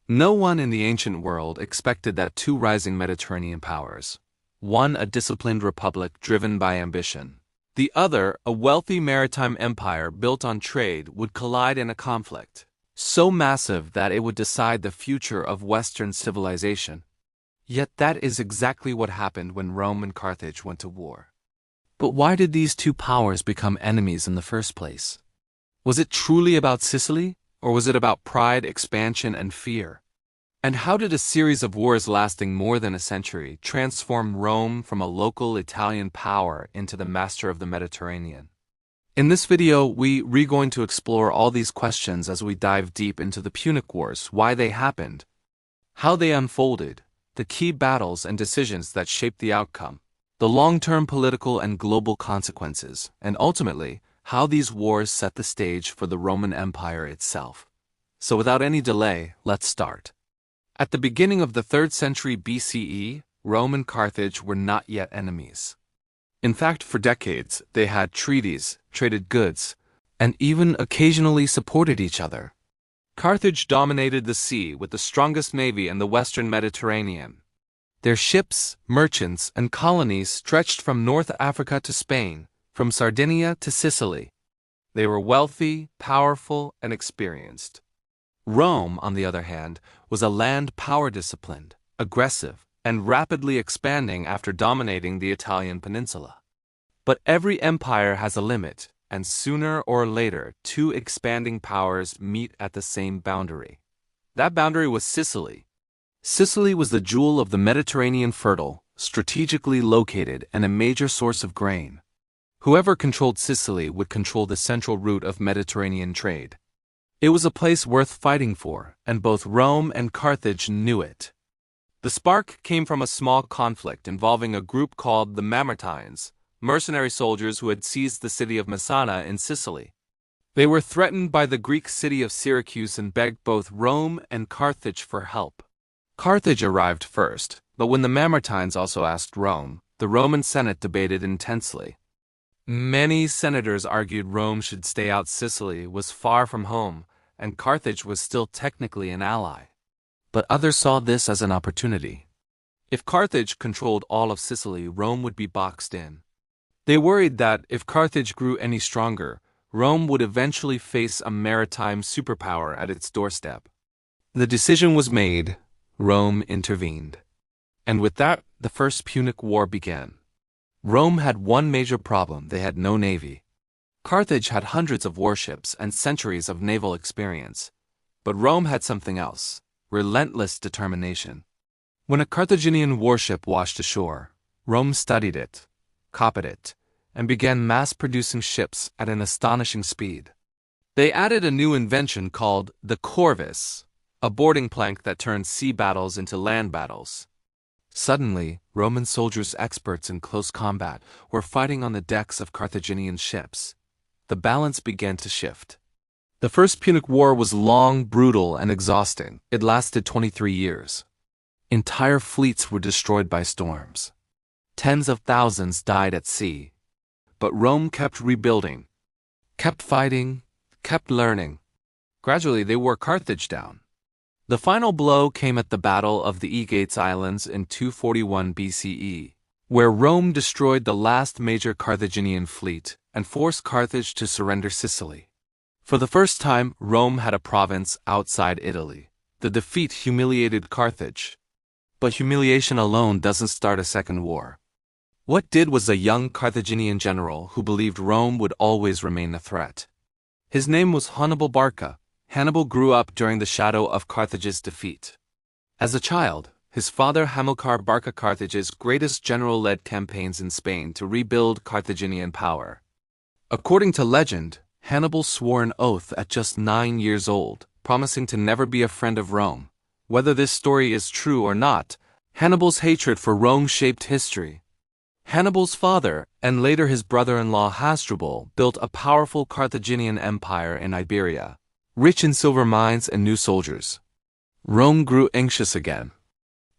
No one in the ancient world expected that two rising Mediterranean powers, one a disciplined republic driven by ambition, the other a wealthy maritime empire built on trade, would collide in a conflict so massive that it would decide the future of Western civilization. Yet that is exactly what happened when Rome and Carthage went to war. But why did these two powers become enemies in the first place? Was it truly about Sicily, or was it about pride, expansion, and fear? And how did a series of wars lasting more than a century transform Rome from a local Italian power into the master of the Mediterranean? In this video, we're going to explore all these questions as we dive deep into the Punic Wars, why they happened, how they unfolded, the key battles and decisions that shaped the outcome, the long-term political and global consequences, and ultimately, how these wars set the stage for the Roman Empire itself. So without any delay, let's start. At the beginning of the 3rd century BCE, Rome and Carthage were not yet enemies. In fact, for decades, they had treaties, traded goods, and even occasionally supported each other. Carthage dominated the sea with the strongest navy in the western Mediterranean. Their ships, merchants, and colonies stretched from North Africa to Spain, from Sardinia to Sicily. They were wealthy, powerful, and experienced. Rome, on the other hand, was a land power disciplined, aggressive, and rapidly expanding after dominating the Italian peninsula. But every empire has a limit, and sooner or later, two expanding powers meet at the same boundary. That boundary was Sicily. Sicily was the jewel of the Mediterranean, fertile, strategically located, and a major source of grain. Whoever controlled Sicily would control the central route of Mediterranean trade. It was a place worth fighting for, and both Rome and Carthage knew it. The spark came from a small conflict involving a group called the Mamertines, mercenary soldiers who had seized the city of Messana in Sicily. They were threatened by the Greek city of Syracuse and begged both Rome and Carthage for help. Carthage arrived first, but when the Mamertines also asked Rome, the Roman Senate debated intensely. Many senators argued Rome should stay out. Sicily was far from home, and Carthage was still technically an ally. But others saw this as an opportunity. If Carthage controlled all of Sicily, Rome would be boxed in. They worried that if Carthage grew any stronger, Rome would eventually face a maritime superpower at its doorstep. The decision was made. Rome intervened. And with that, the First Punic War began. Rome had one major problem: they had no navy. Carthage had hundreds of warships and centuries of naval experience. But Rome had something else: relentless determination. When a Carthaginian warship washed ashore, Rome studied it, copied it, and began mass-producing ships at an astonishing speed. They added a new invention called the corvus, a boarding plank that turned sea battles into land battles. Suddenly, Roman soldiers experts in close combat were fighting on the decks of Carthaginian ships. The balance began to shift. The First Punic War was long, brutal, and exhausting. It lasted 23 years. Entire fleets were destroyed by storms. Tens of thousands died at sea. But Rome kept rebuilding, kept fighting, kept learning. Gradually, they wore Carthage down. The final blow came at the Battle of the Aegates Islands in 241 BCE, where Rome destroyed the last major Carthaginian fleet and forced Carthage to surrender Sicily. For the first time, Rome had a province outside Italy. The defeat humiliated Carthage. But humiliation alone doesn't start a second war. What did was a young Carthaginian general who believed Rome would always remain a threat. His name was Hannibal Barca. Hannibal grew up during the shadow of Carthage's defeat. As a child, his father Hamilcar Barca, Carthage's greatest general, led campaigns in Spain to rebuild Carthaginian power. According to legend, Hannibal swore an oath at just 9 years old, promising to never be a friend of Rome. Whether this story is true or not, Hannibal's hatred for Rome shaped history. Hannibal's father, and later his brother-in-law Hasdrubal, built a powerful Carthaginian empire in Iberia, rich in silver mines and new soldiers. Rome grew anxious again.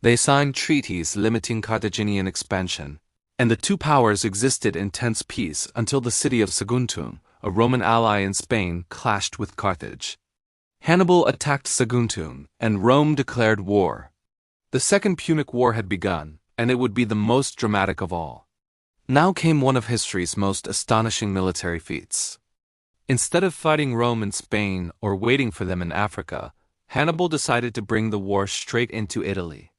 They signed treaties limiting Carthaginian expansion, and the two powers existed in tense peace until the city of Saguntum, a Roman ally in Spain, clashed with Carthage. Hannibal attacked Saguntum, and Rome declared war. The Second Punic War had begun, and it would be the most dramatic of all. Now came one of history's most astonishing military feats. Instead of fighting Rome in Spain or waiting for them in Africa, Hannibal decided to bring the war straight into Italy.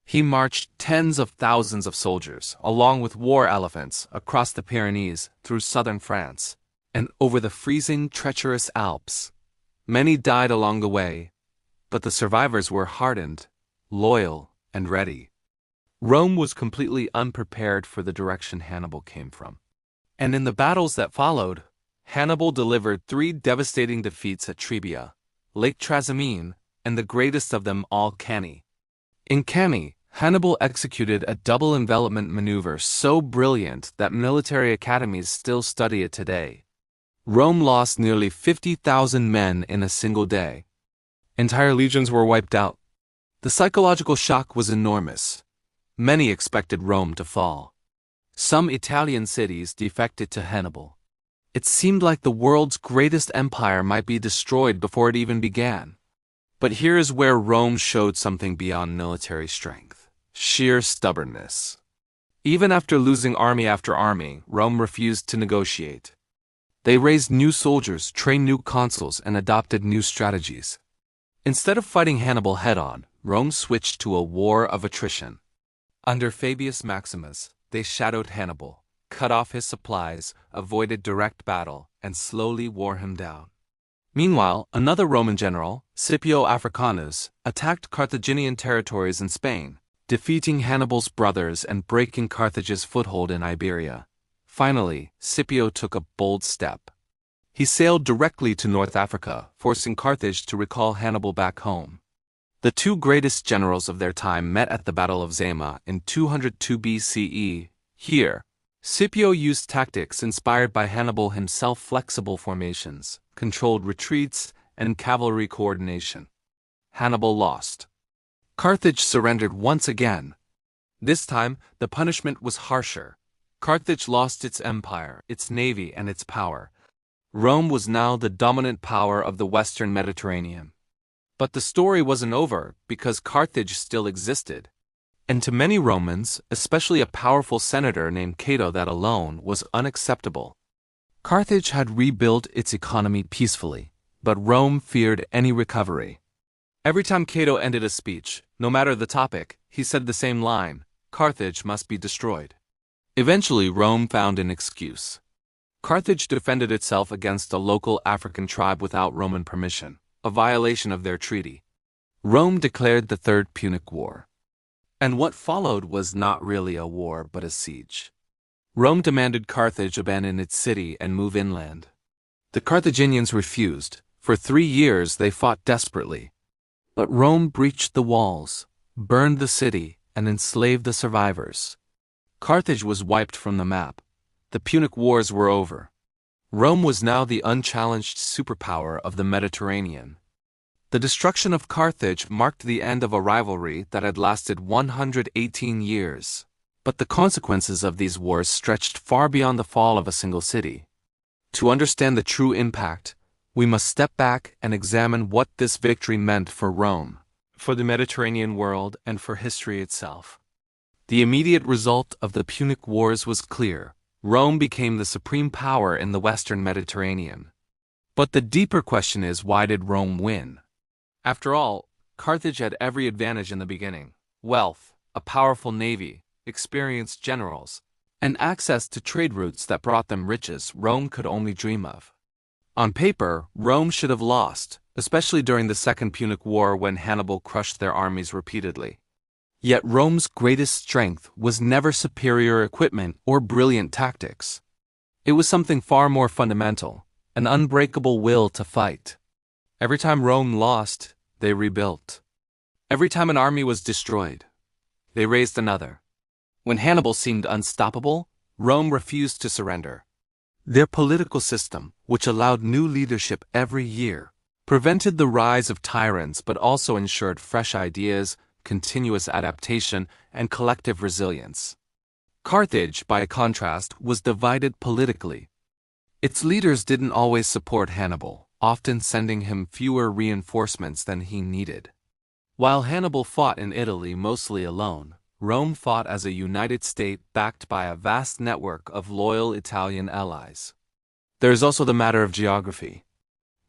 He marched tens of thousands of soldiers, along with war elephants, across the Pyrenees, through southern France, and over the freezing, treacherous Alps. Many died along the way, but the survivors were hardened, loyal, and ready. Rome was completely unprepared for the direction Hannibal came from. And in the battles that followed, Hannibal delivered 3 devastating defeats at Trebia, Lake Trasimene, and the greatest of them all, Cannae. In Cannae, Hannibal executed a double envelopment maneuver so brilliant that military academies still study it today. Rome lost nearly 50,000 men in a single day. Entire legions were wiped out. The psychological shock was enormous. Many expected Rome to fall. Some Italian cities defected to Hannibal. It seemed like the world's greatest empire might be destroyed before it even began. But here is where Rome showed something beyond military strength: sheer stubbornness. Even after losing army after army, Rome refused to negotiate. They raised new soldiers, trained new consuls, and adopted new strategies. Instead of fighting Hannibal head-on, Rome switched to a war of attrition. Under Fabius Maximus, they shadowed Hannibal, cut off his supplies, avoided direct battle, and slowly wore him down. Meanwhile, another Roman general, Scipio Africanus, attacked Carthaginian territories in Spain, defeating Hannibal's brothers and breaking Carthage's foothold in Iberia. Finally, Scipio took a bold step. He sailed directly to North Africa, forcing Carthage to recall Hannibal back home. The 2 greatest generals of their time met at the Battle of Zama in 202 BCE. Here, Scipio used tactics inspired by Hannibal himself: flexible formations, controlled retreats, and cavalry coordination. Hannibal lost. Carthage surrendered once again. This time, the punishment was harsher. Carthage lost its empire, its navy, and its power. Rome was now the dominant power of the Western Mediterranean. But the story wasn't over, because Carthage still existed. And to many Romans, especially a powerful senator named Cato, that alone was unacceptable. Carthage had rebuilt its economy peacefully, but Rome feared any recovery. Every time Cato ended a speech, no matter the topic, he said the same line: Carthage must be destroyed. Eventually, Rome found an excuse. Carthage defended itself against a local African tribe without Roman permission, a violation of their treaty. Rome declared the Third Punic War. And what followed was not really a war but a siege. Rome demanded Carthage abandon its city and move inland. The Carthaginians refused. For 3 years they fought desperately. But Rome breached the walls, burned the city, and enslaved the survivors. Carthage was wiped from the map. The Punic Wars were over. Rome was now the unchallenged superpower of the Mediterranean. The destruction of Carthage marked the end of a rivalry that had lasted 118 years. But the consequences of these wars stretched far beyond the fall of a single city. To understand the true impact, we must step back and examine what this victory meant for Rome, for the Mediterranean world, and for history itself. The immediate result of the Punic Wars was clear. Rome became the supreme power in the Western Mediterranean. But the deeper question is, why did Rome win? After all, Carthage had every advantage in the beginning: wealth, a powerful navy, experienced generals, and access to trade routes that brought them riches Rome could only dream of. On paper, Rome should have lost, especially during the Second Punic War when Hannibal crushed their armies repeatedly. Yet Rome's greatest strength was never superior equipment or brilliant tactics. It was something far more fundamental: an unbreakable will to fight. Every time Rome lost, they rebuilt. Every time an army was destroyed, they raised another. When Hannibal seemed unstoppable, Rome refused to surrender. Their political system, which allowed new leadership every year, prevented the rise of tyrants but also ensured fresh ideas, continuous adaptation, and collective resilience. Carthage, by contrast, was divided politically. Its leaders didn't always support Hannibal. often sending him fewer reinforcements than he needed. While Hannibal fought in Italy mostly alone, Rome fought as a united state backed by a vast network of loyal Italian allies. There is also the matter of geography.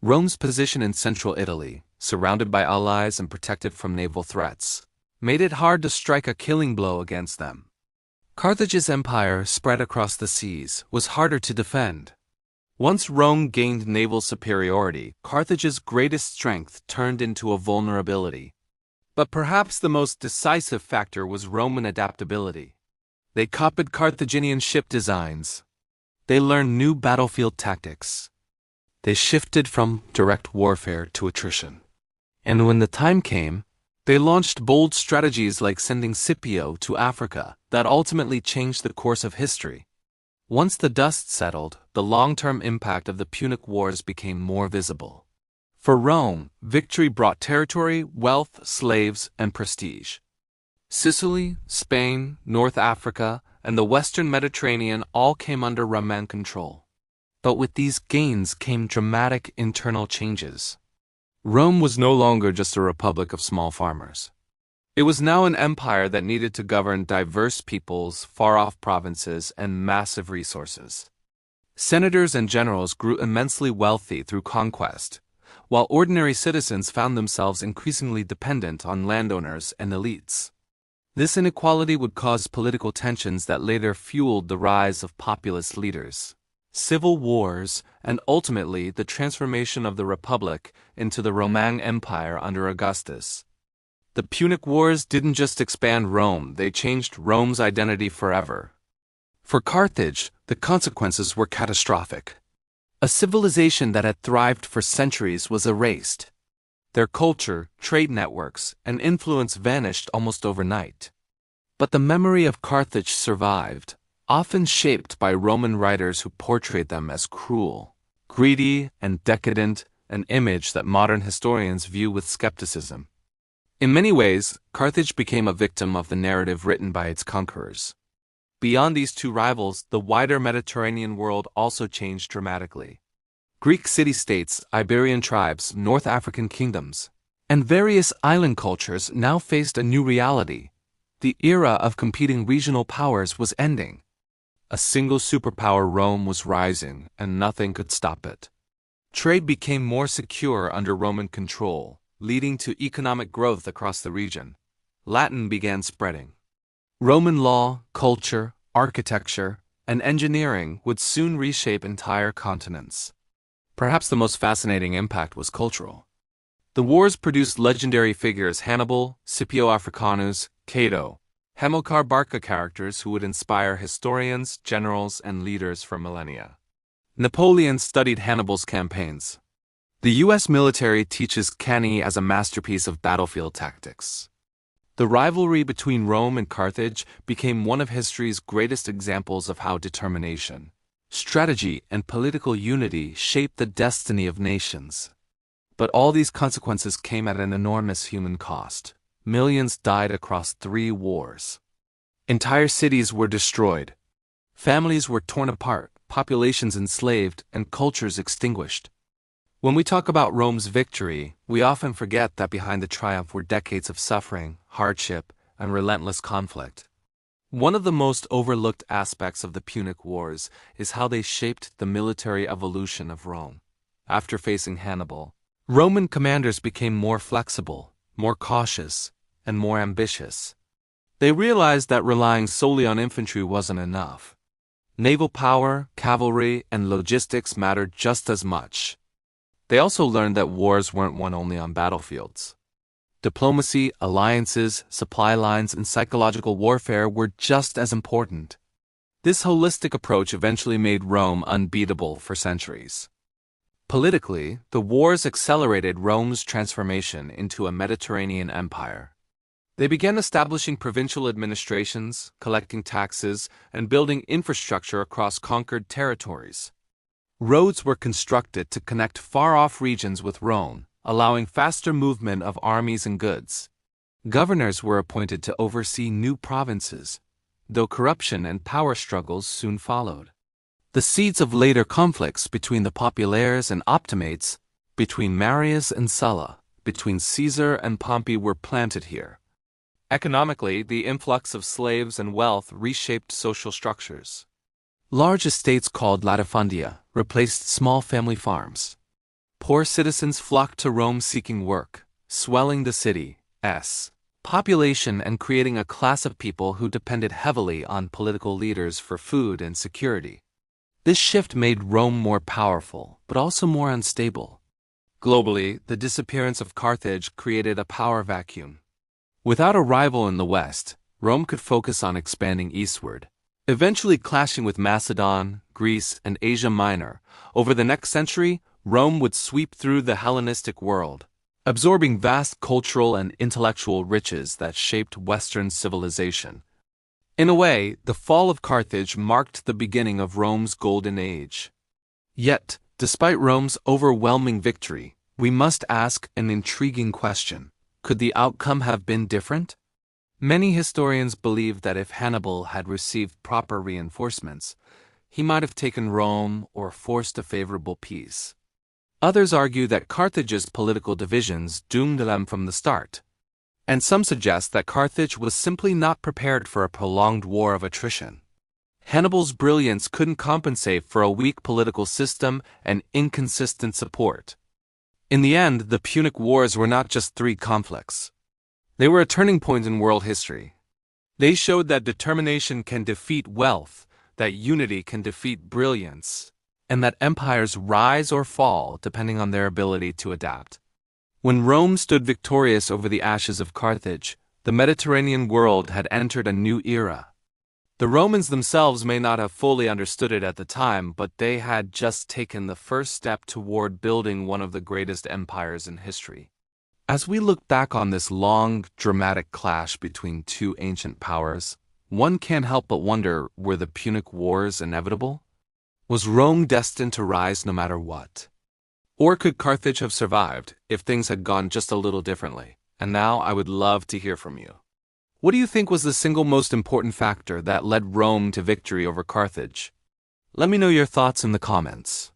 Rome's position in central Italy, surrounded by allies and protected from naval threats, made it hard to strike a killing blow against them. Carthage's empire, spread across the seas, was harder to defend. Once Rome gained naval superiority, Carthage's greatest strength turned into a vulnerability. But perhaps the most decisive factor was Roman adaptability. They copied Carthaginian ship designs. They learned new battlefield tactics. They shifted from direct warfare to attrition. And when the time came, they launched bold strategies like sending Scipio to Africa that ultimately changed the course of history. Once the dust settled, the long-term impact of the Punic Wars became more visible. For Rome, victory brought territory, wealth, slaves, and prestige. Sicily, Spain, North Africa, and the Western Mediterranean all came under Roman control. But with these gains came dramatic internal changes. Rome was no longer just a republic of small farmers. It was now an empire that needed to govern diverse peoples, far-off provinces, and massive resources. Senators and generals grew immensely wealthy through conquest, while ordinary citizens found themselves increasingly dependent on landowners and elites. This inequality would cause political tensions that later fueled the rise of populist leaders, civil wars, and ultimately the transformation of the Republic into the Roman Empire under Augustus. The Punic Wars didn't just expand Rome, they changed Rome's identity forever. For Carthage, the consequences were catastrophic. A civilization that had thrived for centuries was erased. Their culture, trade networks, and influence vanished almost overnight. But the memory of Carthage survived, often shaped by Roman writers who portrayed them as cruel, greedy, and decadent, an image that modern historians view with skepticism. In many ways, Carthage became a victim of the narrative written by its conquerors. Beyond these two rivals, the wider Mediterranean world also changed dramatically. Greek city-states, Iberian tribes, North African kingdoms, and various island cultures now faced a new reality. The era of competing regional powers was ending. A single superpower, Rome, was rising, and nothing could stop it. Trade became more secure under Roman control, leading to economic growth across the region. Latin began spreading. Roman law, culture, architecture, and engineering would soon reshape entire continents. Perhaps the most fascinating impact was cultural. The wars produced legendary figures Hannibal, Scipio Africanus, Cato, Hamilcar Barca, characters who would inspire historians, generals, and leaders for millennia. Napoleon studied Hannibal's campaigns. The U.S. military teaches Cannae as a masterpiece of battlefield tactics. The rivalry between Rome and Carthage became one of history's greatest examples of how determination, strategy, and political unity shaped the destiny of nations. But all these consequences came at an enormous human cost. Millions died across 3 wars. Entire cities were destroyed. Families were torn apart, populations enslaved, and cultures extinguished. When we talk about Rome's victory, we often forget that behind the triumph were decades of suffering, hardship, and relentless conflict. One of the most overlooked aspects of the Punic Wars is how they shaped the military evolution of Rome. After facing Hannibal, Roman commanders became more flexible, more cautious, and more ambitious. They realized that relying solely on infantry wasn't enough. Naval power, cavalry, and logistics mattered just as much. They also learned that wars weren't won only on battlefields. Diplomacy, alliances, supply lines, and psychological warfare were just as important. This holistic approach eventually made Rome unbeatable for centuries. Politically, the wars accelerated Rome's transformation into a Mediterranean empire. They began establishing provincial administrations, collecting taxes, and building infrastructure across conquered territories. Roads were constructed to connect far-off regions with Rome, allowing faster movement of armies and goods. Governors were appointed to oversee new provinces, though corruption and power struggles soon followed. The seeds of later conflicts between the populares and optimates between Marius and Sulla, between Caesar and Pompey were planted here. Economically, the influx of slaves and wealth reshaped social structures. Large estates called latifundia replaced small family farms. Poor citizens flocked to Rome seeking work, swelling the city's population and creating a class of people who depended heavily on political leaders for food and security. This shift made Rome more powerful, but also more unstable. Globally, the disappearance of Carthage created a power vacuum. Without a rival in the west, Rome could focus on expanding eastward, eventually clashing with Macedon, Greece, and Asia Minor. Over the next century, Rome would sweep through the Hellenistic world, absorbing vast cultural and intellectual riches that shaped Western civilization. In a way, the fall of Carthage marked the beginning of Rome's golden age. Yet, despite Rome's overwhelming victory, we must ask an intriguing question. Could the outcome have been different? Many historians believe that if Hannibal had received proper reinforcements, he might have taken Rome or forced a favorable peace. Others argue that Carthage's political divisions doomed them from the start, and some suggest that Carthage was simply not prepared for a prolonged war of attrition. Hannibal's brilliance couldn't compensate for a weak political system and inconsistent support. In the end, the Punic Wars were not just 3 conflicts. They were a turning point in world history. They showed that determination can defeat wealth, that unity can defeat brilliance, and that empires rise or fall depending on their ability to adapt. When Rome stood victorious over the ashes of Carthage, the Mediterranean world had entered a new era. The Romans themselves may not have fully understood it at the time, but they had just taken the first step toward building one of the greatest empires in history. As we look back on this long, dramatic clash between 2 ancient powers, one can't help but wonder, were the Punic Wars inevitable? Was Rome destined to rise no matter what? Or could Carthage have survived if things had gone just a little differently? And now I would love to hear from you. What do you think was the single most important factor that led Rome to victory over Carthage? Let me know your thoughts in the comments.